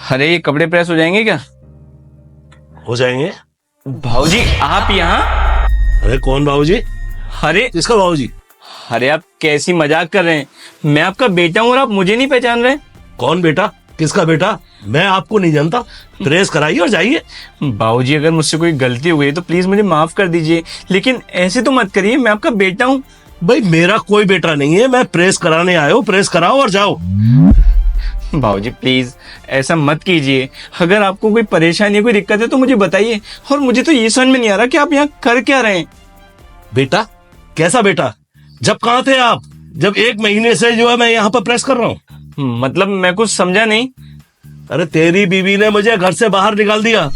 अरे ये कपड़े प्रेस हो जाएंगे क्या? हो जाएंगे। भाऊजी आप यहाँ? अरे कौन बाबूजी? अरे किसका बाबूजी? अरे आप कैसी मजाक कर रहे हैं? मैं आपका बेटा हूँ और आप मुझे नहीं पहचान रहे? कौन बेटा? किसका बेटा? मैं आपको नहीं जानता। प्रेस कराइए और जाइए। बाबूजी अगर मुझसे कोई गलती हो गई तो प्लीज मुझे माफ कर दीजिए, लेकिन ऐसे तो मत करिए, मैं आपका बेटा हूँ। भाई मेरा कोई बेटा नहीं है, मैं प्रेस कराने आया हूँ। प्रेस कराओ और जाओ। बाबूजी प्लीज ऐसा मत कीजिए। अगर आपको कोई परेशानी कोई दिक्कत है तो मुझे बताइए। और मुझे तो ये समझ में नहीं आ रहा कि आप यहाँ कर क्या रहे हैं। बेटा? कैसा बेटा? जब कहाँ थे आप? जब 1 महीने से जो है मैं यहाँ पर प्रेस कर रहा हूँ। मतलब मैं कुछ समझा नहीं। अरे तेरी बीवी ने मुझे घर से बाहर निकाल दिया,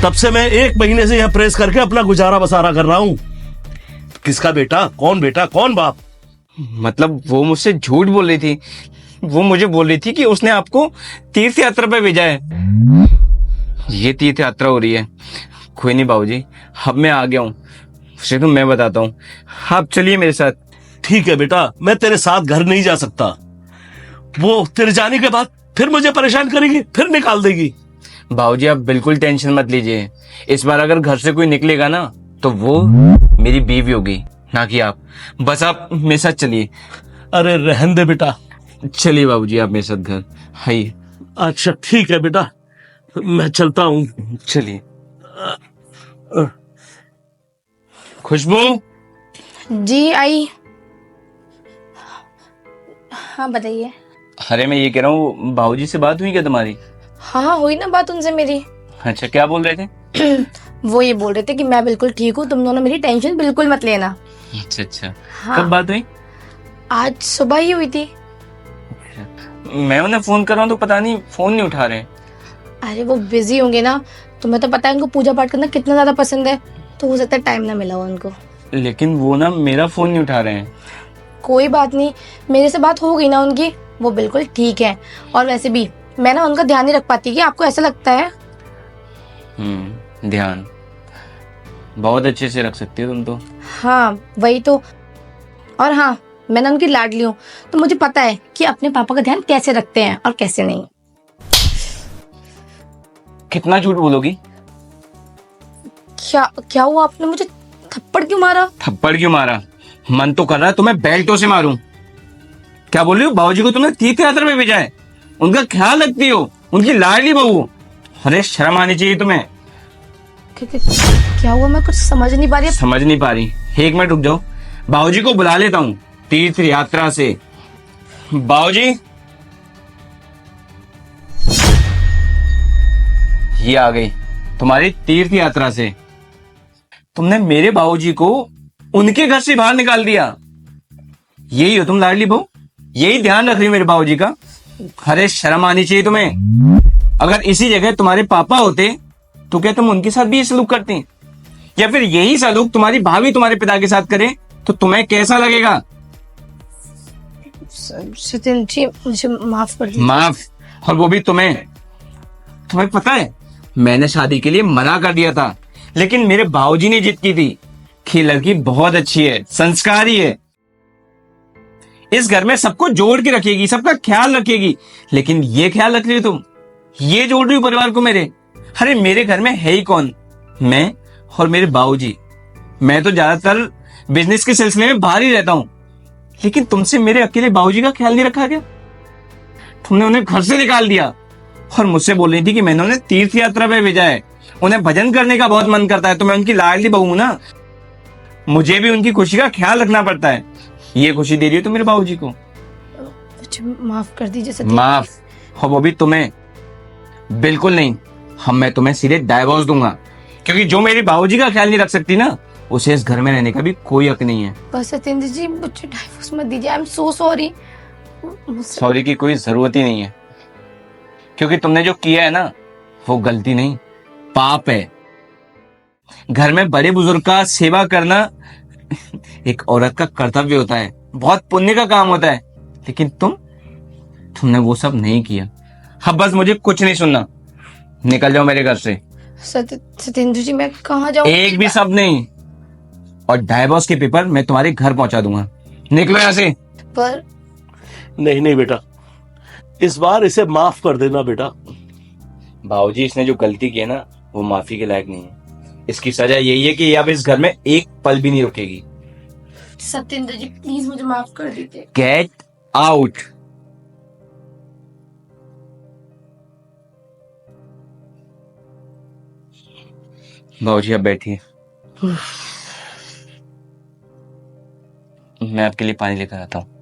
तब से मैं 1 महीने से यहाँ प्रेस करके अपना गुजारा बसारा कर रहा हूँ। किसका बेटा? कौन बेटा? कौन बाप? मतलब वो मुझसे झूठ बोल रही थी। वो मुझे बोल रही थी कि उसने आपको तीर्थ यात्रा पे भेजा है। ये तीर्थ यात्रा हो रही है। कोई नहीं बाबूजी, अब मैं आ गया हूँ। उसे तो मैं बताता हूँ, आप चलिए मेरे साथ। ठीक है बेटा, मैं तेरे साथ घर नहीं जा सकता। वो तेरे जाने के बाद फिर मुझे परेशान करेगी, फिर निकाल देगी। बाबूजी आप बिल्कुल टेंशन मत लीजिए। इस बार अगर घर से कोई निकलेगा ना तो वो मेरी बीवी होगी, ना कि आप। बस आप मेरे साथ चलिए। अरे रहने दे बेटा। चलिए बाबूजी आप मेरे साथ घर आइए। अच्छा ठीक है बेटा, मैं चलता हूँ। चलिए। खुशबू। जी आई। हाँ बताइए। अरे मैं ये कह रहा हूँ, बाबूजी से बात हुई क्या तुम्हारी? हाँ हुई ना बात उनसे मेरी। अच्छा क्या बोल रहे थे? वो ये बोल रहे थे कि मैं बिल्कुल ठीक हूँ, तुम दोनों मेरी टेंशन बिल्कुल मत लेना। अच्छा अच्छा। हाँ। कब बात हुई? आज सुबह ही हुई थी। मैं उन्हें फोन कर रहा हूँ तो पता नहीं फोन नहीं उठा रहे। अरे वो बिजी होंगे ना, तुम्हें तो पता है उनको पूजा पाठ करना कितना ज्यादा पसंद है, तो हो सकता है टाइम ना मिला हो उनको। लेकिन वो ना मेरा फोन नहीं उठा रहे हैं। कोई बात नहीं, मेरे से बात हो गई ना उनकी, वो बिल्कुल ठीक है। और वैसे भी मैं ना उनका ध्यान नहीं रख पाती, कि आपको ऐसा लगता है? ध्यान बहुत अच्छे से रख सकती हो तुम तो। हाँ वही तो। और हाँ, मैं ना उनकी लाडली हूँ, तो मुझे पता है कि अपने पापा का ध्यान कैसे रखते हैं और कैसे नहीं। कितना झूठ बोलोगी? क्या क्या हुआ? आपने मुझे थप्पड़ क्यों मारा? थप्पड़ क्यों मारा? मन तो कर रहा है तुम्हें बेल्टों से मारूं। क्या बोल रही हो? बाबूजी को तुमने तीर्थ यात्रा में भेजा है, उनका ख्याल रखती हो, उनकी लाडली बहू। अरे शर्म आनी चाहिए तुम्हें। क्या हुआ? मैं कुछ समझ नहीं पा रही। समझ नहीं पा रही? 1 मिनट रुक जाओ, बाबूजी को बुला लेता हूँ तीर्थ यात्रा से। बाबूजी ये आ गई तुम्हारी तीर्थ यात्रा से। तुमने मेरे बाबूजी को उनके घर से बाहर निकाल दिया। यही हो तुम लाडली बहू? यही ध्यान रख रही हो मेरे बाबूजी का? अरे शर्म आनी चाहिए तुम्हें। अगर इसी जगह तुम्हारे पापा होते तो क्या तुम उनके साथ भी ये सलूक करती? या फिर यही सलूक तुम्हारी भाभी तुम्हारे पिता के साथ करे तो तुम्हें कैसा लगेगा? सचिन जी मुझे माफ कर दीजिए। माफ? और वो भी तुम्हें? तुम्हें पता है मैंने शादी के लिए मना कर दिया था, लेकिन मेरे बाबूजी ने जिद की थी कि लड़की बहुत अच्छी है, संस्कारी है, इस घर में सबको जोड़ के रखेगी, सबका ख्याल रखेगी। लेकिन ये ख्याल रख रही हो तुम, ये जोड़ रही हो परिवार को मेरे। अरे मेरे घर में है ही कौन? मैं और मेरे बाबूजी। मैं तो ज्यादातर बिजनेस के सिलसिले में बाहर ही रहता हूं, लेकिन तुमसे मेरे अकेले बाबूजी का ख्याल नहीं रखा क्या? तुमने उन्हें घर से निकाल दिया और मुझसे बोल रही थी कि मैंने उन्हें तीर्थ यात्रा पे भेजा है, उन्हें भजन करने का बहुत मन करता है, तो मैं उनकी लाडली बहू हूं ना, मुझे भी उनकी खुशी का ख्याल रखना पड़ता है। ये खुशी दे रही हो तुम मेरे बाबूजी को? माफ कर दीजिए सचिन। माफ? और वो भी तुम्हें? बिल्कुल नहीं। मैं तुम्हें सीधे डाइवोर्स दूंगा, क्योंकि जो मेरे बाबूजी का ख्याल नहीं रख सकती ना, उसे इस घर में रहने का भी कोई हक नहीं है। बस सत्येंद्र जी मुझे डाइवोर्स मत दीजिए। I am so sorry. Sorry की कोई जरूरत ही नहीं है, क्योंकि तुमने जो किया है ना वो गलती नहीं, पाप है। घर में बड़े बुजुर्ग का सेवा करना एक औरत का कर्तव्य होता है, बहुत पुण्य का काम होता है। लेकिन तुमने वो सब नहीं किया। अब बस मुझे कुछ नहीं सुनना, निकल जाओ मेरे घर से। सत्येंद्र जी मैं कहाँ जाऊँ? एक भी शब्द नहीं, और डाइवोर्स के पेपर मैं तुम्हारे घर पहुंचा दूंगा। निकलो यहाँ से। पर नहीं नहीं बेटा, इस बार इसे माफ कर देना बेटा। भाऊजी इसने जो गलती की है ना वो माफी के लायक नहीं है। इसकी सजा यही है कि ये अब इस घर में एक पल भी नहीं रुकेगी। सत्येंद्र जी प्लीज मुझे माफ कर दीजिए। Get out. भाऊजी अब बैठिए, मैं आपके लिए पानी लेकर आता हूँ।